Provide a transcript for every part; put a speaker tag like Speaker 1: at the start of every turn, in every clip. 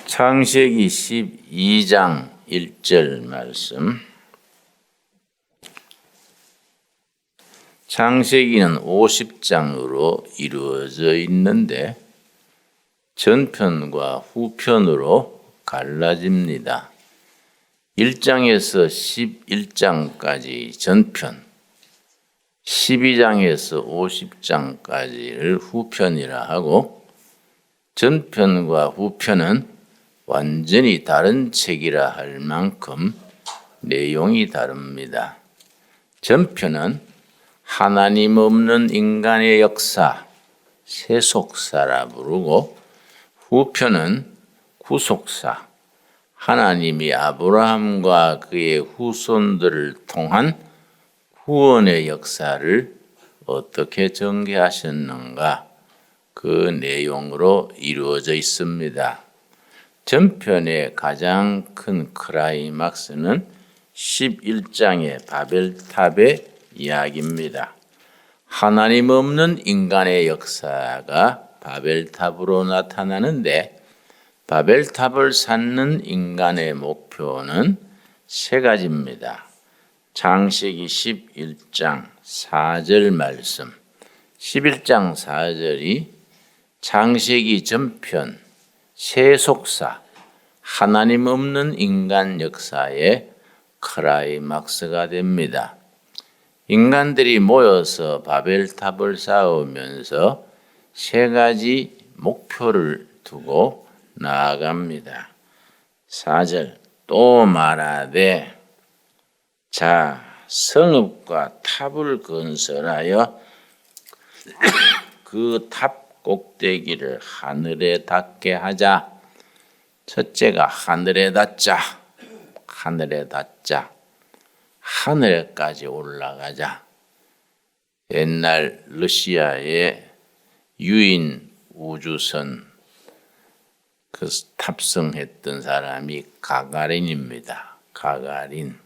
Speaker 1: 창세기 12장 1절 말씀. 창세기는 50장으로 이루어져 있는데 전편과 후편으로 갈라집니다. 1장에서 11장까지 전편, 12장에서 50장까지를 후편이라 하고, 전편과 후편은 완전히 다른 책이라 할 만큼 내용이 다릅니다. 전편은 하나님 없는 인간의 역사, 세속사라 부르고, 후편은 구속사, 하나님이 아브라함과 그의 후손들을 통한 구원의 역사를 어떻게 전개하셨는가, 그 내용으로 이루어져 있습니다. 전편의 가장 큰 클라이막스는 11장의 바벨탑의 이야기입니다. 하나님 없는 인간의 역사가 바벨탑으로 나타나는데, 바벨탑을 쌓는 인간의 목표는 세 가지입니다. 창세기 11장 4절 말씀, 11장 4절이 창세기 전편, 세속사, 하나님 없는 인간 역사의 클라이막스가 됩니다. 인간들이 모여서 바벨탑을 쌓으면서 세 가지 목표를 두고 나아갑니다. 4절, 또 말하되 자 성읍과 탑을 건설하여 그 탑 꼭대기를 하늘에 닿게 하자. 첫째가 하늘에 닿자. 하늘에까지 올라가자. 옛날 러시아의 유인 우주선 그 탑승했던 사람이 가가린입니다. 가가린.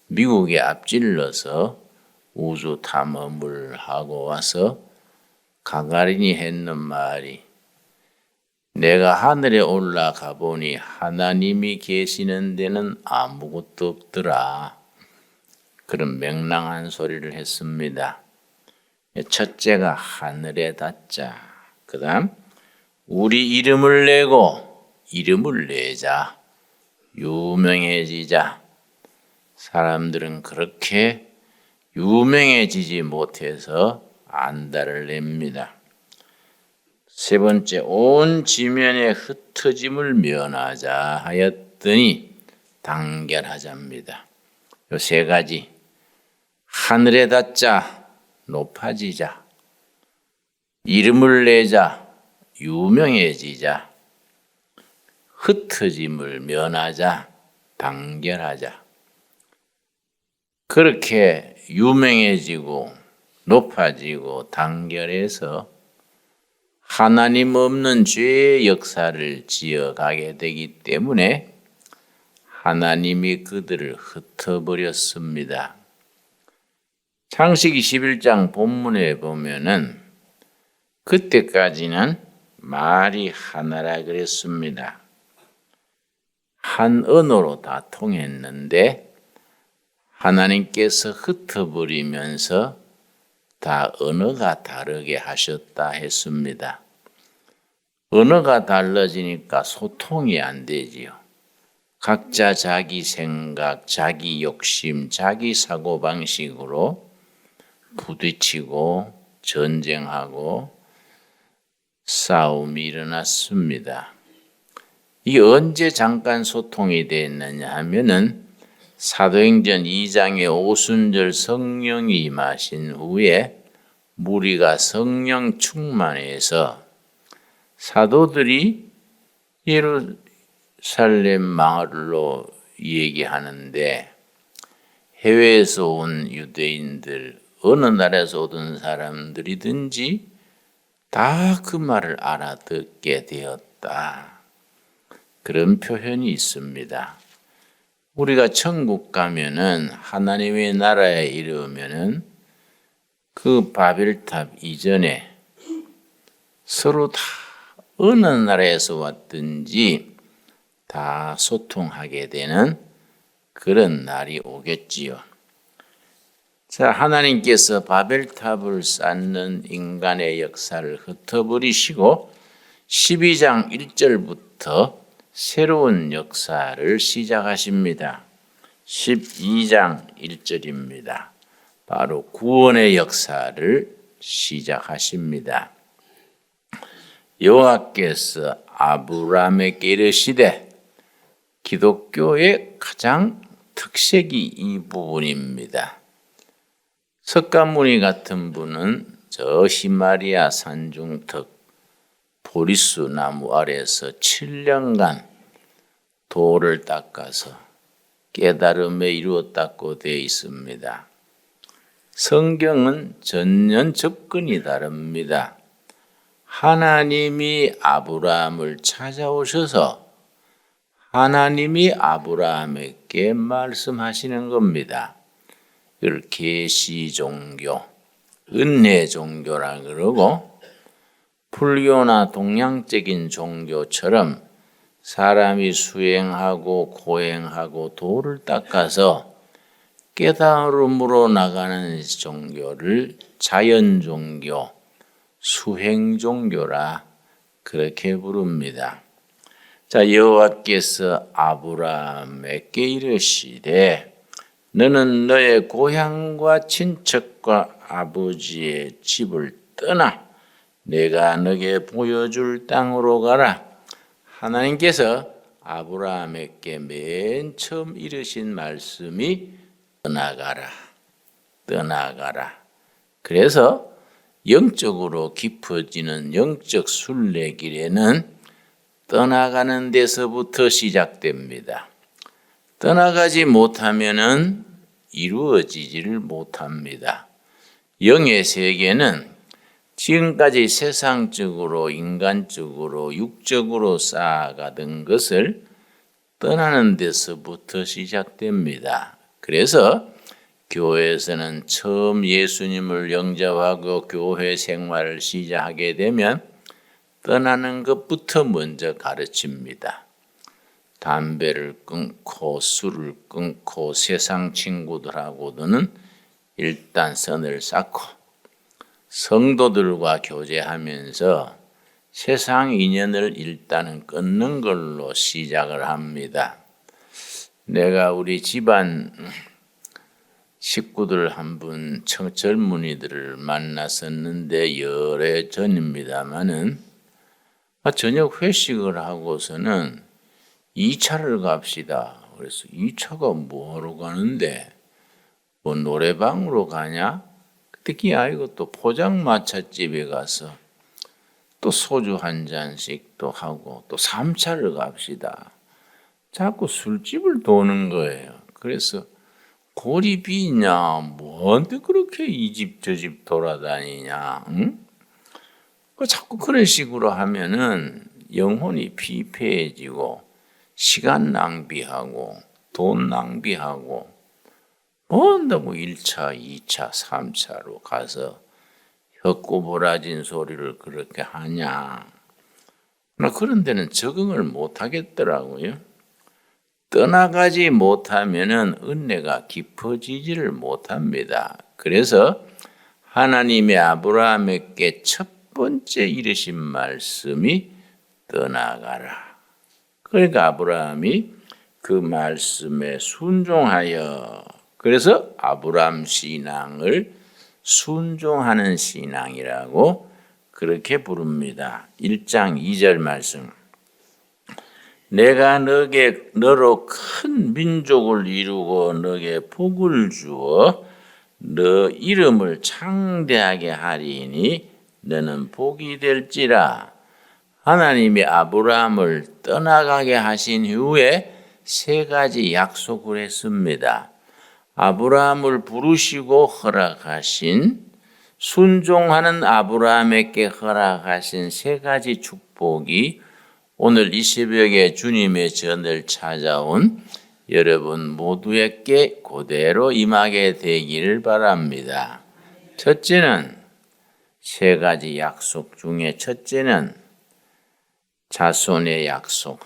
Speaker 1: 미국에 앞질러서 우주 탐험을 하고 와서 가가린이 했는 말이, 내가 하늘에 올라가 보니 하나님이 계시는 데는 아무것도 없더라. 그런 맹랑한 소리를 했습니다. 첫째가 하늘에 닿자. 그 다음 우리 이름을 내고 이름을 내자. 유명해지자. 사람들은 그렇게 유명해지지 못해서 안달을 냅니다. 세 번째, 온 지면의 흩어짐을 면하자 하였더니 단결하자입니다. 이 세 가지, 하늘에 닿자, 높아지자, 이름을 내자, 유명해지자, 흩어짐을 면하자, 단결하자. 그렇게 유명해지고 높아지고 단결해서 하나님 없는 죄의 역사를 지어가게 되기 때문에 하나님이 그들을 흩어버렸습니다. 창세기 11장 본문에 보면은 그때까지는 말이 하나라 그랬습니다. 한 언어로 다 통했는데 하나님께서 흩어버리면서 다 언어가 다르게 하셨다 했습니다. 언어가 달라지니까 소통이 안 되지요. 각자 자기 생각, 자기 욕심, 자기 사고방식으로 부딪히고 전쟁하고 싸움이 일어났습니다. 이게 언제 잠깐 소통이 됐느냐 하면은 사도행전 2장의 오순절 성령이 임하신 후에 무리가 성령 충만해서 사도들이 예루살렘 마을로 얘기하는데, 해외에서 온 유대인들, 어느 나라에서 오던 사람들이든지 다 그 말을 알아듣게 되었다. 그런 표현이 있습니다. 우리가 천국 가면은 하나님의 나라에 이르면은 그 바벨탑 이전에 서로 다 어느 나라에서 왔든지 다 소통하게 되는 그런 날이 오겠지요. 자, 하나님께서 바벨탑을 쌓는 인간의 역사를 흩어버리시고 12장 1절부터 새로운 역사를 시작하십니다. 12장 1절입니다. 바로 구원의 역사를 시작하십니다. 여호와께서 아브라함에게 이르시되, 기독교의 가장 특색이 이 부분입니다. 석가모니 같은 분은 저 히말라야 산중턱 보리수 나무 아래에서 7년간 돌을 닦아서 깨달음에 이루었다고 되어 있습니다. 성경은 전년 접근이 다릅니다. 하나님이 아브라함을 찾아오셔서 하나님이 아브라함에게 말씀하시는 겁니다. 이걸 계시 종교, 은혜 종교라 그러고, 불교나 동양적인 종교처럼 사람이 수행하고 고행하고 도를 닦아서 깨달음으로 나가는 종교를 자연 종교, 수행 종교라 그렇게 부릅니다. 자, 여호와께서 아브라함에게 이르시되, 너는 너의 고향과 친척과 아버지의 집을 떠나 내가 너에게 보여줄 땅으로 가라. 하나님께서 아브라함에게 맨 처음 이르신 말씀이 떠나가라, 떠나가라. 그래서 영적으로 깊어지는 영적 순례길에는 떠나가는 데서부터 시작됩니다. 떠나가지 못하면은 이루어지지를 못합니다. 영의 세계는 지금까지 세상적으로, 인간적으로, 육적으로 쌓아가던 것을 떠나는 데서부터 시작됩니다. 그래서 교회에서는 처음 예수님을 영접하고 교회 생활을 시작하게 되면 떠나는 것부터 먼저 가르칩니다. 담배를 끊고 술을 끊고 세상 친구들하고는 일단 선을 쌓고 성도들과 교제하면서 세상 인연을 일단은 끊는 걸로 시작을 합니다. 내가 우리 집안 식구들 한 분 젊은이들을 만났었는데 열해 전입니다마는 저녁 회식을 하고서는 2차를 갑시다. 그래서 2차가 뭐하러 가는데, 뭐 노래방으로 가냐? 특히 아이고 또 포장마차집에 가서 또 소주 한 잔씩 또 하고 또 3차를 갑시다. 자꾸 술집을 도는 거예요. 그래서 골이 비냐? 뭔데 그렇게 이 집 저 집 돌아다니냐? 응? 자꾸 그런 식으로 하면은 영혼이 피폐해지고 시간 낭비하고 돈 낭비하고 뭔다고 1차, 2차, 3차로 가서 헛구부라진 소리를 그렇게 하냐. 나 그런 데는 적응을 못 하겠더라고요. 떠나가지 못하면은 은혜가 깊어지지를 못합니다. 그래서 하나님의 아브라함에게 첫 번째 이르신 말씀이 떠나가라. 그러니까 아브라함이 그 말씀에 순종하여, 그래서 아브라함 신앙을 순종하는 신앙이라고 그렇게 부릅니다. 1장 2절 말씀. 내가 너로 큰 민족을 이루고 너에게 복을 주어 너 이름을 창대하게 하리니 너는 복이 될지라. 하나님이 아브라함을 떠나가게 하신 후에 3가지 약속을 했습니다. 아브라함을 부르시고 허락하신, 순종하는 아브라함에게 허락하신 3가지 축복이 오늘 이 새벽에 주님의 전을 찾아온 여러분 모두에게 그대로 임하게 되기를 바랍니다. 첫째는, 3가지 약속 중에 첫째는 자손의 약속.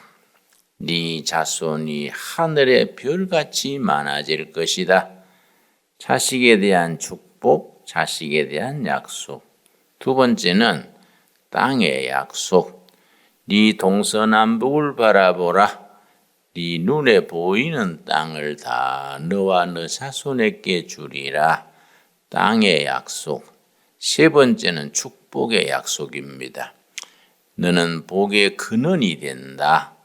Speaker 1: 네 자손이 하늘의 별같이 많아질 것이다. 자식에 대한 축복, 자식에 대한 약속. 두 번째는 땅의 약속. 네 동서남북을 바라보라. 네 눈에 보이는 땅을 다 너와 너 자손에게 주리라. 땅의 약속. 세 번째는 축복의 약속입니다. 너는 복의 근원이 된다.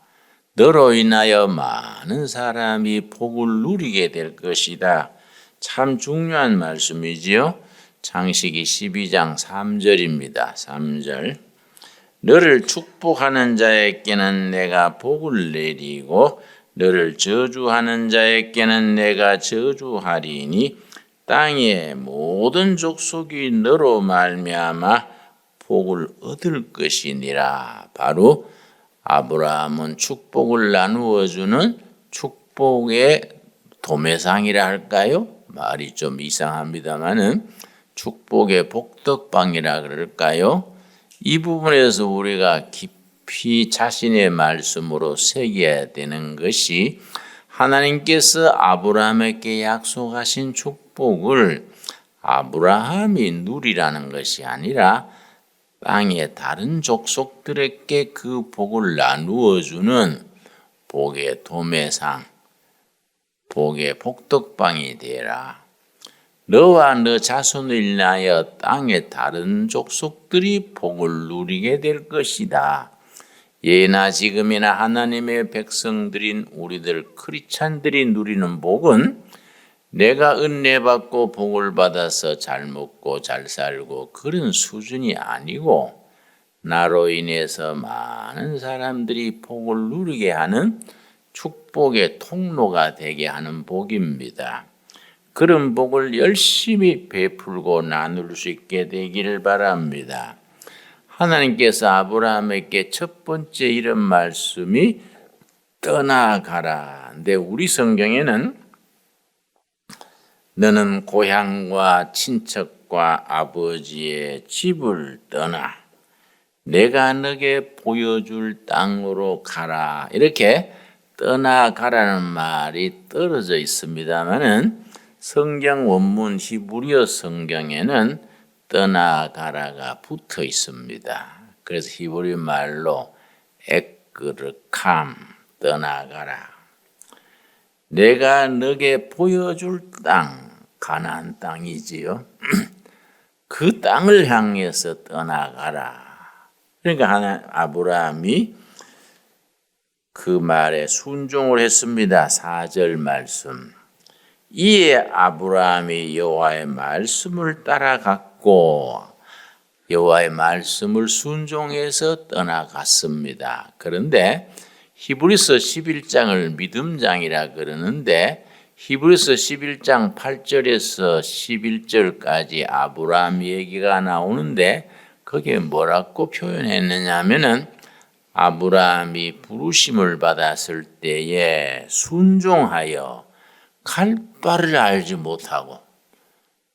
Speaker 1: 너로 인하여 많은 사람이 복을 누리게 될 것이다. 참 중요한 말씀이지요. 창세기 12장 3절입니다. 3절. 너를 축복하는 자에게는 내가 복을 내리고 너를 저주하는 자에게는 내가 저주하리니 땅의 모든 족속이 너로 말미암아 복을 얻을 것이니라. 바로 아브라함은 축복을 나누어 주는 축복의 도매상이라 할까요? 말이 좀 이상합니다만은 축복의 복덕방이라 그럴까요? 이 부분에서 우리가 깊이 자신의 말씀으로 새겨야 되는 것이 하나님께서 아브라함에게 약속하신 축복을 아브라함이 누리라는 것이 아니라 땅의 다른 족속들에게 그 복을 나누어 주는 복의 도매상, 복의 복덕방이 되라. 너와 너 자손을 인하여 땅의 다른 족속들이 복을 누리게 될 것이다. 예나 지금이나 하나님의 백성들인 우리들 크리스찬들이 누리는 복은 내가 은혜 받고 복을 받아서 잘 먹고 잘 살고 그런 수준이 아니고 나로 인해서 많은 사람들이 복을 누리게 하는 축복의 통로가 되게 하는 복입니다. 그런 복을 열심히 베풀고 나눌 수 있게 되기를 바랍니다. 하나님께서 아브라함에게 첫 번째 이런 말씀이 떠나가라. 근데 우리 성경에는 너는 고향과 친척과 아버지의 집을 떠나 내가 너게 보여줄 땅으로 가라. 이렇게 떠나가라는 말이 떨어져 있습니다만은 성경 원문 히브리어 성경에는 떠나가라가 붙어 있습니다. 그래서 히브리 말로 에크르캄 떠나가라. 내가 너게 보여줄 땅, 가나안 땅이지요. 그 땅을 향해서 떠나가라. 그러니까 아브라함이 그 말에 순종을 했습니다. 4절 말씀. 이에 아브라함이 여호와의 말씀을 따라갔고 여호와의 말씀을 순종해서 떠나갔습니다. 그런데 히브리서 11장을 믿음장이라 그러는데 히브리서 11장 8절에서 11절까지 아브라함 얘기가 나오는데 거기에 뭐라고 표현했느냐 하면은 아브라함이 부르심을 받았을 때에 순종하여 갈 바를 알지 못하고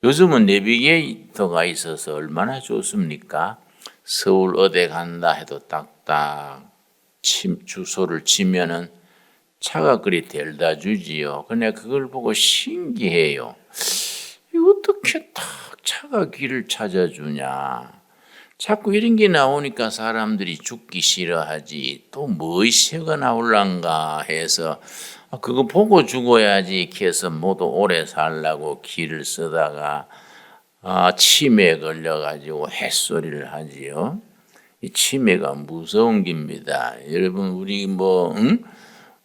Speaker 1: 요즘은 내비게이터가 있어서 얼마나 좋습니까? 서울 어디 간다 해도 딱딱 주소를 치면은 차가 그리 데려다 주지요. 근데 그걸 보고 신기해요. 어떻게 딱 차가 길을 찾아주냐. 자꾸 이런 게 나오니까 사람들이 죽기 싫어하지. 또 뭐의 새가 나올란가 해서 그거 보고 죽어야지 이렇게 해서 모두 오래 살라고 길을 쓰다가 치매에 걸려가지고 햇소리를 하지요. 이 치매가 무서운 겁니다. 여러분 우리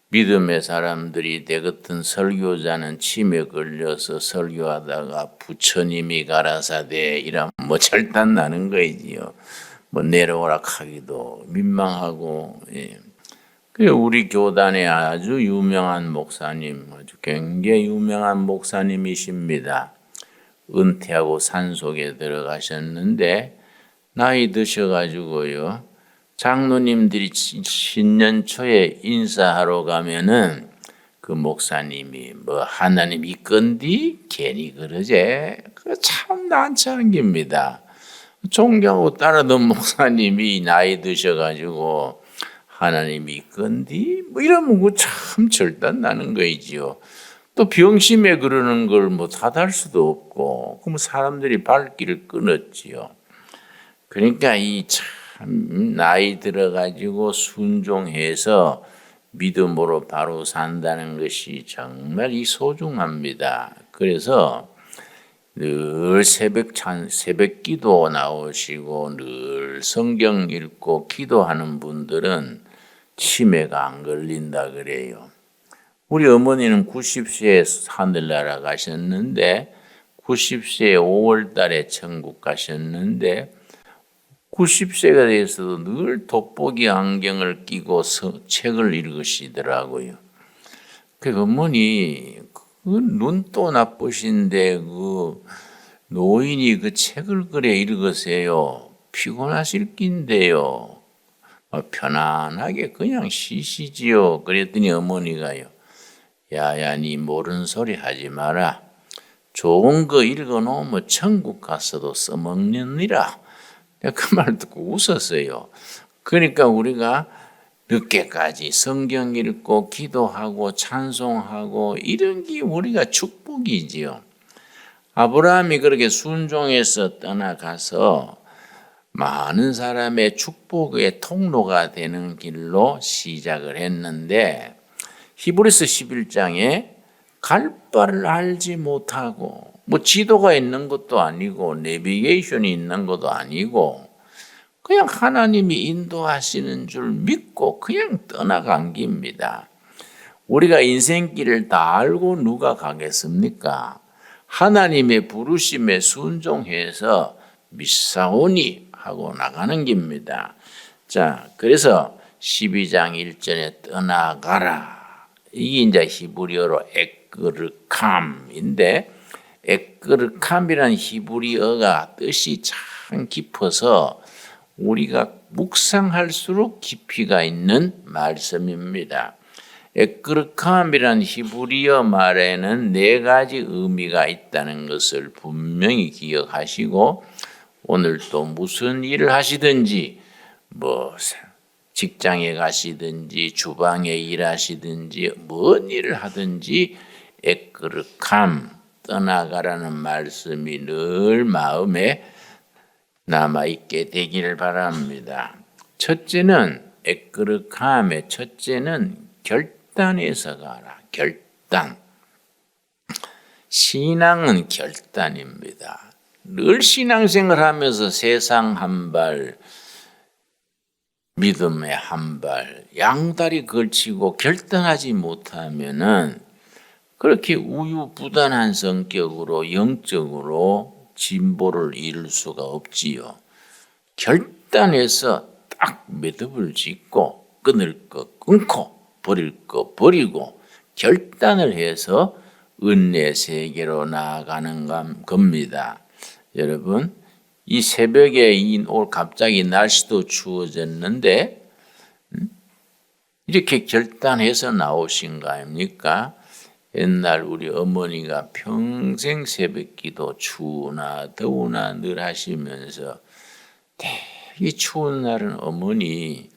Speaker 1: 믿음의 사람들이 내 같은 설교자는 치매 걸려서 설교하다가 부처님이 가라사대 이러면 절단 나는 거이지요. 내려오라 하기도 민망하고. 예. 우리 교단에 아주 유명한 목사님, 아주 굉장히 유명한 목사님이십니다. 은퇴하고 산속에 들어가셨는데 나이 드셔가지고요. 장로님들이 신년 초에 인사하러 가면은 그 목사님이 하나님 이건디 괜히 그러제. 참 난처한 겁니다. 존경하고 따르던 목사님이 나이 드셔가지고 하나님이 있건디 뭐 이러면 참 절단 나는 거이지요. 또 병심에 그러는 걸 뭐 사달 수도 없고, 그럼 사람들이 발길을 끊었지요. 그러니까 이 참 나이 들어가지고 순종해서 믿음으로 바로 산다는 것이 정말 이 소중합니다. 그래서 늘 새벽 기도 나오시고 늘 성경 읽고 기도하는 분들은 치매가 안 걸린다 그래요. 우리 어머니는 90세에 하늘나라 가셨는데 90세에 5월 달에 천국 가셨는데 90세가 돼서도 늘 돋보기 안경을 끼고 책을 읽으시더라고요. 그 어머니 그 눈도 나쁘신데 그 노인이 그 책을 그래 읽으세요. 피곤하실 낀데요. 편안하게 그냥 쉬시지요. 그랬더니 어머니가요. 야야 니 모르는 소리 하지 마라. 좋은 거 읽어놓으면 천국 가서도 써먹느니라. 그 말 듣고 웃었어요. 그러니까 우리가 늦게까지 성경 읽고 기도하고 찬송하고 이런 게 우리가 축복이지요. 아브라함이 그렇게 순종해서 떠나가서 많은 사람의 축복의 통로가 되는 길로 시작을 했는데 히브리서 11장에 갈 바를 알지 못하고 뭐 지도가 있는 것도 아니고 내비게이션이 있는 것도 아니고 그냥 하나님이 인도하시는 줄 믿고 그냥 떠나간 겁니다. 우리가 인생길을 다 알고 누가 가겠습니까? 하나님의 부르심에 순종해서 믿사오니 하고 나가는 겁니다. 자, 그래서 12장 1절에 떠나가라. 이게 이제 히브리어로 에끄르캄인데 에끄르캄이라는 히브리어가 뜻이 참 깊어서 우리가 묵상할수록 깊이가 있는 말씀입니다. 에끄르캄이라는 히브리어 말에는 4가지 의미가 있다는 것을 분명히 기억하시고 오늘 또 무슨 일을 하시든지 뭐 직장에 가시든지 주방에 일하시든지 뭔 일을 하든지 에끄르캄 떠나가라는 말씀이 늘 마음에 남아있게 되기를 바랍니다. 첫째는 에끄르캄의 첫째는 결단해서 가라. 결단. 신앙은 결단입니다. 늘 신앙생활 하면서 세상 한 발, 믿음의 한 발, 양다리 걸치고 결단하지 못하면은 그렇게 우유부단한 성격으로 영적으로 진보를 이룰 수가 없지요. 결단해서 딱 매듭을 짓고 끊을 거 끊고 버릴 거 버리고 결단을 해서 은혜 세계로 나아가는 겁니다. 여러분 이 새벽에 올 갑자기 날씨도 추워졌는데 이렇게 결단해서 나오신 거 아닙니까? 옛날 우리 어머니가 평생 새벽기도 추우나 더우나 늘 하시면서 되게 추운 날은 어머니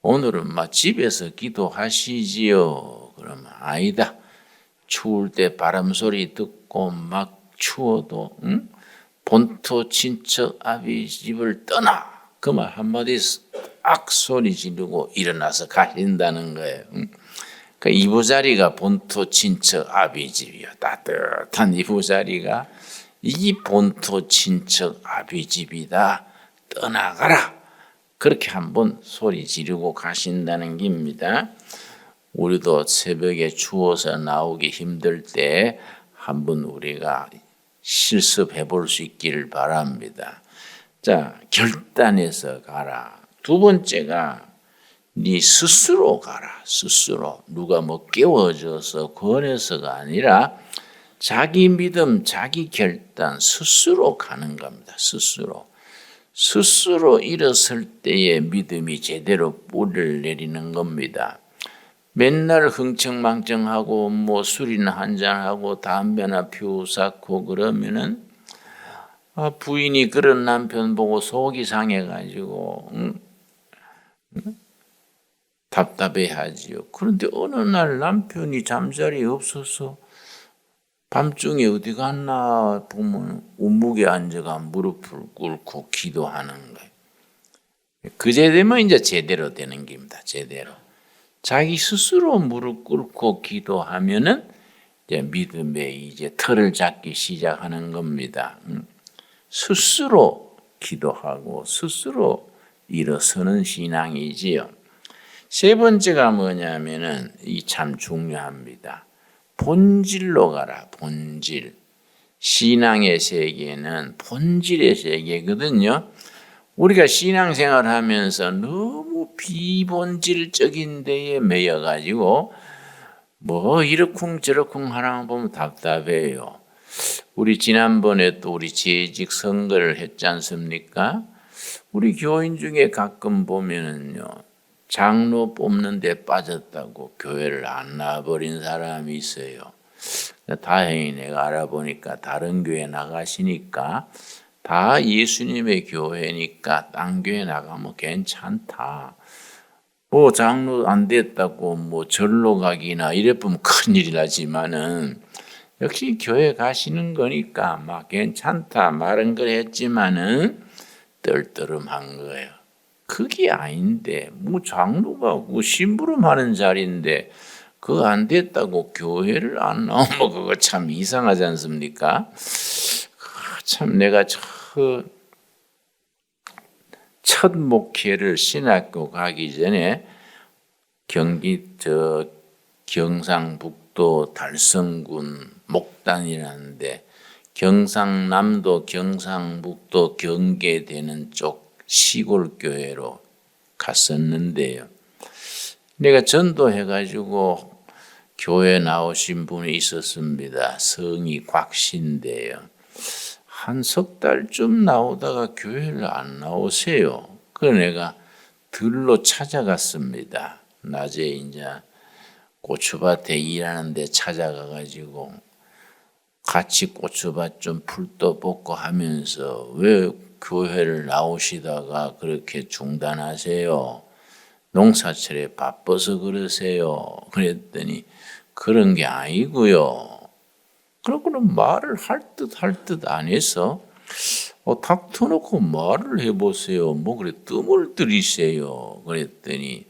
Speaker 1: 오늘은 막 집에서 기도하시지요. 그러면 아니다. 추울 때 바람 소리 듣고 막 추워도 본토 친척 아비 집을 떠나 그 말 한마디 딱 소리 지르고 일어나서 가신다는 거예요. 그 이부자리가 본토 친척 아비 집이요. 따뜻한 이부자리가 이 본토 친척 아비 집이다. 떠나가라. 그렇게 한번 소리 지르고 가신다는 겁니다. 우리도 새벽에 추워서 나오기 힘들 때 한번 우리가 실습해 볼 수 있기를 바랍니다. 자, 결단해서 가라. 두 번째가 네 스스로 가라. 스스로. 누가 뭐 깨워줘서 권해서가 아니라 자기 믿음, 자기 결단 스스로 가는 겁니다. 스스로. 스스로 일었을 때의 믿음이 제대로 뿌리를 내리는 겁니다. 맨날 흥청망청하고 뭐 술이나 한잔하고 담배나 피우사고 그러면은 부인이 그런 남편 보고 속이 상해가지고 답답해하지요. 그런데 어느 날 남편이 잠자리에 없어서 밤중에 어디 갔나 보면 우묵에 앉아가 무릎을 꿇고 기도하는 거예요. 그제 되면 이제 제대로 되는 겁니다. 제대로. 자기 스스로 무릎 꿇고 기도하면은 이제 믿음의 이제 틀을 잡기 시작하는 겁니다. 스스로 기도하고 스스로 일어서는 신앙이지요. 세 번째가 뭐냐면은 이 참 중요합니다. 본질로 가라. 본질. 신앙의 세계는 본질의 세계거든요. 우리가 신앙생활 하면서 너무 비본질적인 데에 매여가지고 뭐 이러쿵 저러쿵 하나 보면 답답해요. 우리 지난번에 또 우리 재직 선거를 했지 않습니까? 우리 교인 중에 가끔 보면은요, 장로 뽑는 데 빠졌다고 교회를 안 나와버린 사람이 있어요. 다행히 내가 알아보니까 다른 교회 나가시니까 다 예수님의 교회니까 딴 교회 나가면 괜찮다. 뭐 장로 안 됐다고 뭐 절로 가기나 이래 보면 큰일이라지만은 역시 교회 가시는 거니까 막 괜찮다 말은 그랬지만은 떨떠름한 거예요. 그게 아닌데 뭐 장로가 그 심부름하는 자리인데 그거 안 됐다고 교회를 안 나오면 그거 참 이상하지 않습니까? 참 내가 첫 목회를 신학교 가기 전에 경상북도 달성군 목단이라는데 경상남도 경상북도 경계되는 쪽 시골 교회로 갔었는데요. 내가 전도해가지고 교회 나오신 분이 있었습니다. 성이 곽신데요. 한 석 달쯤 나오다가 교회를 안 나오세요. 그래서 내가 들로 찾아갔습니다. 낮에 이제 고추밭에 일하는데 찾아가가지고 같이 고추밭 좀 풀도 뽑고 하면서 왜 교회를 나오시다가 그렇게 중단하세요? 농사철에 바빠서 그러세요. 그랬더니 그런 게 아니고요. 그러고는 말을 할 듯 안 해서 탁 터놓고 말을 해보세요. 뭐 그래 뜸을 들이세요. 그랬더니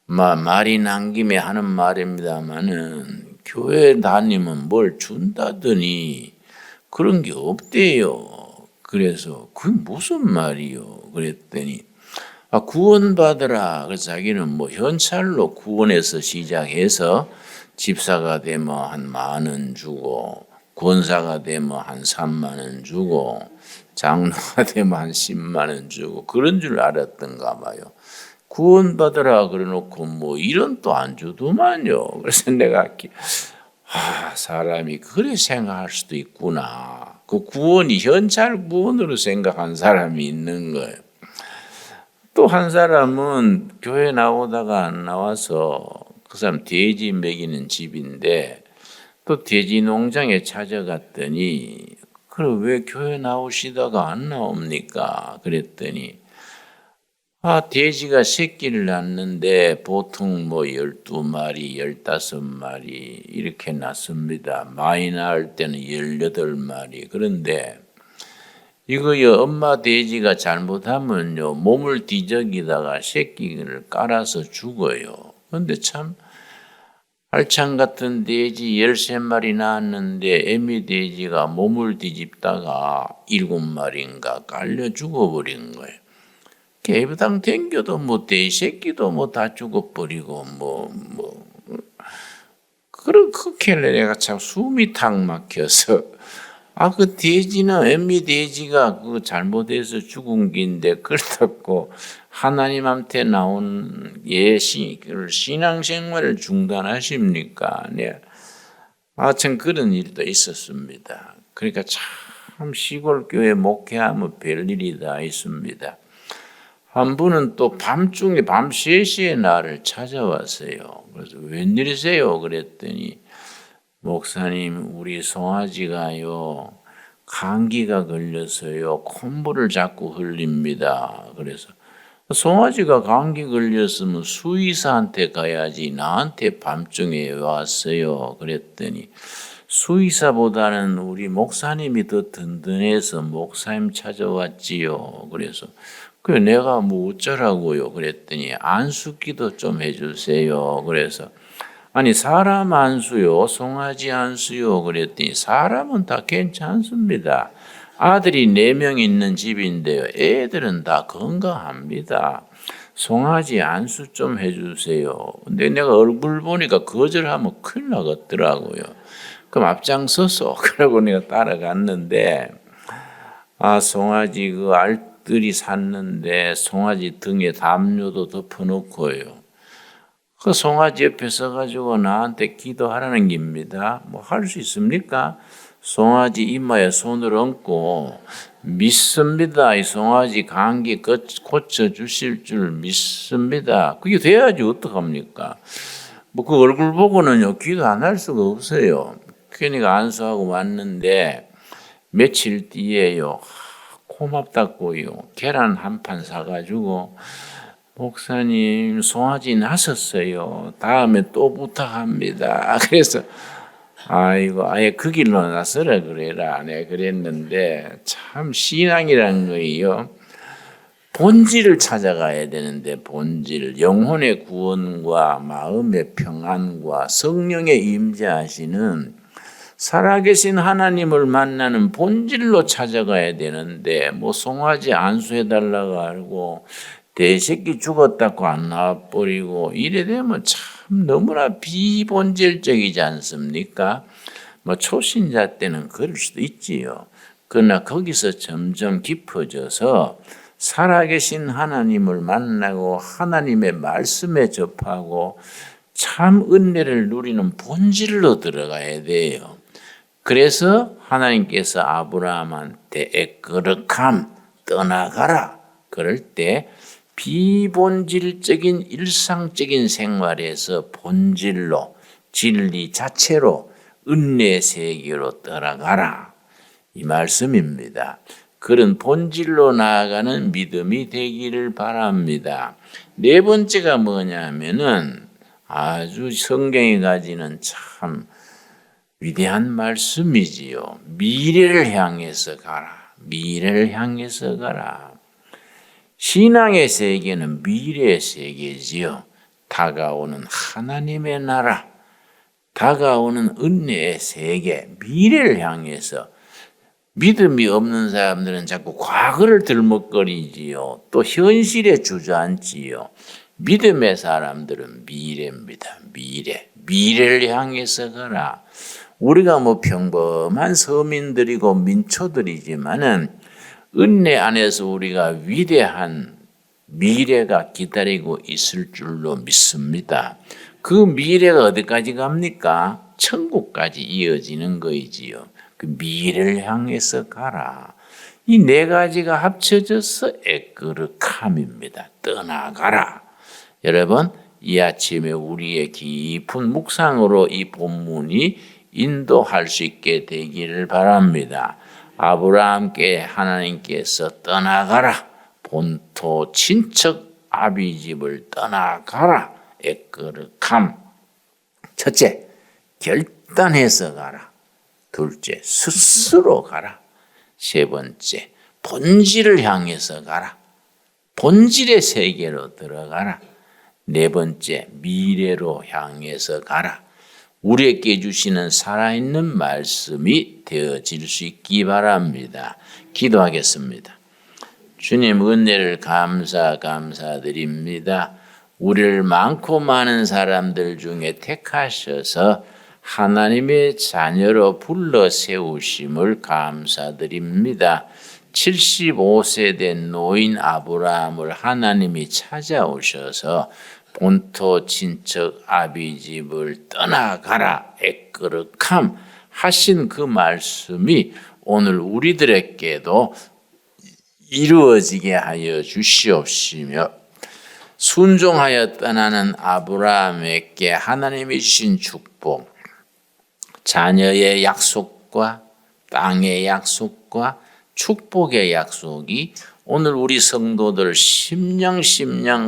Speaker 1: 말이 난 김에 하는 말입니다마는 교회 다니면 뭘 준다더니 그런 게 없대요. 그래서 그게 무슨 말이요? 그랬더니 구원받으라. 그래서 자기는 뭐 현찰로 구원해서 시작해서 집사가 되면 한 10,000원 주고 권사가 되면 한 30,000원 주고 장로가 되면 한 100,000원 주고 그런 줄 알았던가 봐요. 구원받으라 그래놓고 뭐 이런 또 안 주더만요. 그래서 내가 사람이 그래 생각할 수도 있구나. 그 구원이 현찰 구원으로 생각한 사람이 있는 거예요. 또 한 사람은 교회 나오다가 안 나와서 그 사람 돼지 먹이는 집인데 또 돼지 농장에 찾아갔더니 그럼 왜 교회 나오시다가 안 나옵니까? 그랬더니 돼지가 새끼를 낳는데 보통 뭐 12마리, 15마리 이렇게 낳습니다. 많이 낳을 때는 18마리. 그런데 이거요, 엄마 돼지가 잘못하면요, 몸을 뒤적이다가 새끼를 깔아서 죽어요. 근데 참, 알찬 같은 돼지 13마리 낳았는데 애미 돼지가 몸을 뒤집다가 7마리인가 깔려 죽어버린 거예요. 개부당 댕겨도 뭐 돼지 새끼도 뭐 다 죽어버리고 그렇게 내가 참 숨이 탁 막혀서 그 돼지는 애미 돼지가 그 잘못해서 죽은 긴데 그렇다고 하나님한테 나온 신앙생활을 중단하십니까? 네. 참 그런 일도 있었습니다. 그러니까 참 시골 교회 목회하면 별일이 다 있습니다. 한 분은 또 밤중에 밤 3시에 나를 찾아왔어요. 그래서 웬일이세요? 그랬더니 목사님, 우리 송아지가요, 감기가 걸려서요, 콧물을 자꾸 흘립니다. 그래서 송아지가 감기 걸렸으면 수의사한테 가야지 나한테 밤중에 왜 왔어요? 그랬더니 수의사보다는 우리 목사님이 더 든든해서 목사님 찾아왔지요. 그래서 그래 내가 뭐 어쩌라고요? 그랬더니 안수기도 좀 해주세요. 그래서 아니 사람 안수요, 송아지 안수요. 그랬더니 사람은 다 괜찮습니다. 아들이 4명 있는 집인데요. 애들은 다 건강합니다. 송아지 안수 좀 해주세요. 근데 내가 얼굴 보니까 거절하면 큰일 나겠더라고요. 그럼 앞장서서 그러고 내가 따라갔는데 송아지 그 알들이 샀는데 송아지 등에 담요도 덮어놓고요. 그 송아지 옆에 서가지고 나한테 기도하라는 겁니다. 뭐 할 수 있습니까? 송아지 이마에 손을 얹고 믿습니다. 이 송아지 감기 고쳐주실 줄 믿습니다. 그게 돼야지 어떡합니까? 뭐 그 얼굴 보고는요 기도 안 할 수가 없어요. 그러니까 안수하고 왔는데 며칠 뒤에요 고맙다고요 계란 한 판 사가지고 목사님 송아지 나섰어요. 다음에 또 부탁합니다. 그래서 아이고 아예 그 길로 나서라 그래라. 내가 그랬는데 참 신앙이란 거예요. 본질을 찾아가야 되는데 본질, 영혼의 구원과 마음의 평안과 성령의 임재하시는 살아계신 하나님을 만나는 본질로 찾아가야 되는데 뭐 송아지 안수해달라고 하고 대새끼 죽었다고 안 나와버리고 이래 되면 참 너무나 비본질적이지 않습니까? 뭐 초신자 때는 그럴 수도 있지요. 그러나 거기서 점점 깊어져서 살아계신 하나님을 만나고 하나님의 말씀에 접하고 참 은혜를 누리는 본질로 들어가야 돼요. 그래서 하나님께서 아브라함한테 애거룩함 떠나가라 그럴 때 비본질적인 일상적인 생활에서 본질로 진리 자체로 은혜 세계로 떠나가라 이 말씀입니다. 그런 본질로 나아가는 믿음이 되기를 바랍니다. 4번째가 뭐냐면은 아주 성경이 가지는 참 위대한 말씀이지요. 미래를 향해서 가라. 미래를 향해서 가라. 신앙의 세계는 미래의 세계지요. 다가오는 하나님의 나라, 다가오는 은혜의 세계, 미래를 향해서 믿음이 없는 사람들은 자꾸 과거를 들먹거리지요. 또 현실에 주저앉지요. 믿음의 사람들은 미래입니다. 미래를 향해서 가라. 우리가 뭐 평범한 서민들이고 민초들이지만은 은혜 안에서 우리가 위대한 미래가 기다리고 있을 줄로 믿습니다. 그 미래가 어디까지 갑니까? 천국까지 이어지는 거이지요. 그 미래를 향해서 가라. 이 4가지가 합쳐져서 애거룩함입니다. 떠나가라. 여러분 이 아침에 우리의 깊은 묵상으로 이 본문이 인도할 수 있게 되기를 바랍니다. 아브라함께 하나님께서 떠나가라. 본토 친척 아비집을 떠나가라. 애거룩함. 첫째, 결단해서 가라. 둘째, 스스로 가라. 세 번째, 본질을 향해서 가라. 본질의 세계로 들어가라. 4번째, 미래로 향해서 가라. 우리에게 주시는 살아있는 말씀이 되어질 수 있기 바랍니다. 기도하겠습니다. 주님 은혜를 감사드립니다. 우리를 많고 많은 사람들 중에 택하셔서 하나님의 자녀로 불러 세우심을 감사드립니다. 75세 된 노인 아브라함을 하나님이 찾아오셔서 본토 친척 아비집을 떠나가라 애거룩함 하신 그 말씀이 오늘 우리들에게도 이루어지게 하여 주시옵시며 순종하여 떠나는 아브라함에게 하나님이 주신 축복, 자녀의 약속과 땅의 약속과 축복의 약속이 오늘 우리 성도들 심령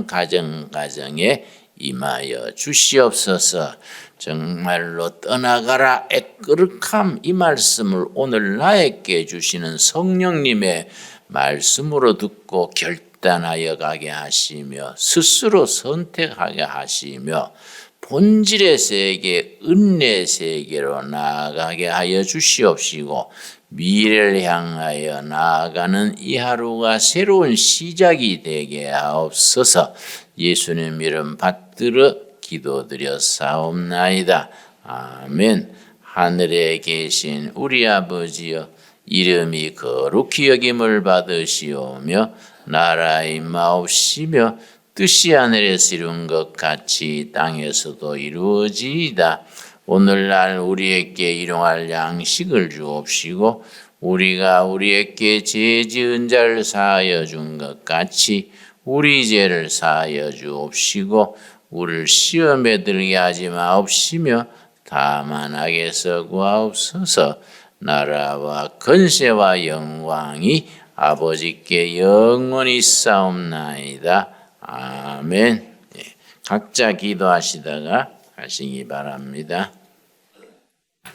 Speaker 1: 가정에 임하여 주시옵소서. 정말로 떠나가라 애끄륵함 이 말씀을 오늘 나에게 주시는 성령님의 말씀으로 듣고 결단하여 가게 하시며 스스로 선택하게 하시며 본질의 세계, 은혜의 세계로 나아가게 하여 주시옵시고 미래를 향하여 나아가는 이 하루가 새로운 시작이 되게 하옵소서. 예수님 이름 받들어 기도드려 사옵나이다. 아멘. 하늘에 계신 우리 아버지여, 이름이 거룩히 여김을 받으시오며 나라의 임하옵시며 뜻이 하늘에서 이룬 것 같이 땅에서도 이루어지이다. 오늘날 우리에게 일용할 양식을 주옵시고 우리가 우리에게 죄 지은 자를 사하여 준 것 같이 우리 죄를 사하여 주옵시고 우리를 시험에 들게 하지 마옵시며 다만 악에서 구하옵소서. 나라와 권세와 영광이 아버지께 영원히 싸움나이다. 아멘. 각자 기도하시다가 하시기 바랍니다.